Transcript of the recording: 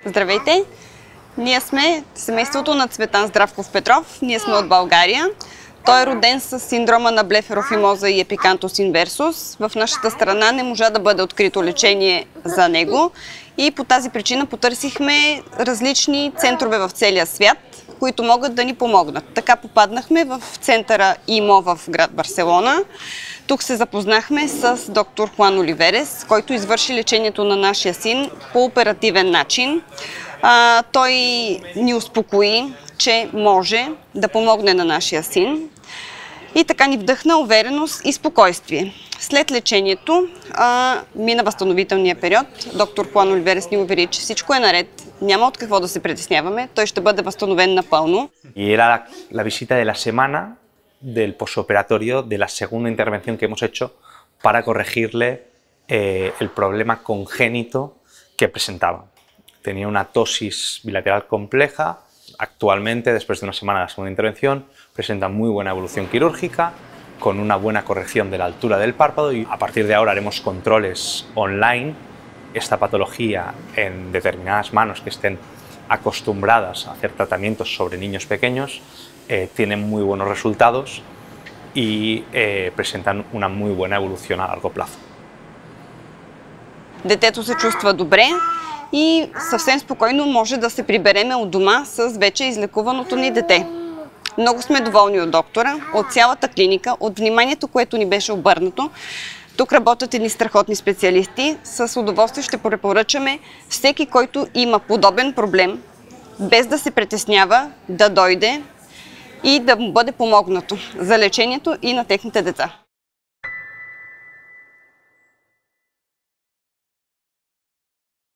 Здравейте! Ние сме семейството на Цветан Здравков Петров. Ние сме от България. Той е роден с синдрома на блефарофимоза и епикантус инверсус. В нашата страна не можа да бъде открито лечение за него и по тази причина потърсихме различни центрове в целия свят, които могат да ни помогнат. Така попаднахме в центъра ИМО в град Барселона. Тук се запознахме с доктор Хуан Оливерес, който извърши лечението на нашия син по оперативен начин. Той ни успокои, че може да помогне на нашия син и така ни вдъхна увереност и спокойствие. След лечението мина възстановителния период. Доктор Хуан Оливерес ни увери, че всичко е наред, няма от какво да се притесняваме, той ще бъде възстановен напълно. И era la visita de la semana del posoperatorio de la segunda intervención que hemos hecho para corregirle el problema congénito que presentaba. Tenía una tosis bilateral compleja. Actualmente, después de una semana de la segunda intervención, presenta muy buena evolución quirúrgica, con una buena corrección de la altura del párpado, y a partir de ahora haremos controles online. Esta patología en determinadas manos que estén acostumbradas a hacer tratamientos sobre niños pequeños tienen muy buenos resultados y presentan una muy buena evolución a largo plazo. Детето се чувства добре и съвсем спокойно може да се прибереме от дома с вече излекуваното ни дете. Много сме доволни от доктора, от цялата клиника, от вниманието, което ни беше обърнато. Тук работят едни страхотни специалисти. С удоволствие ще препоръчаме всеки, който има подобен проблем, без да се притеснява, да дойде и да му бъде помогнато за лечението и на техните деца.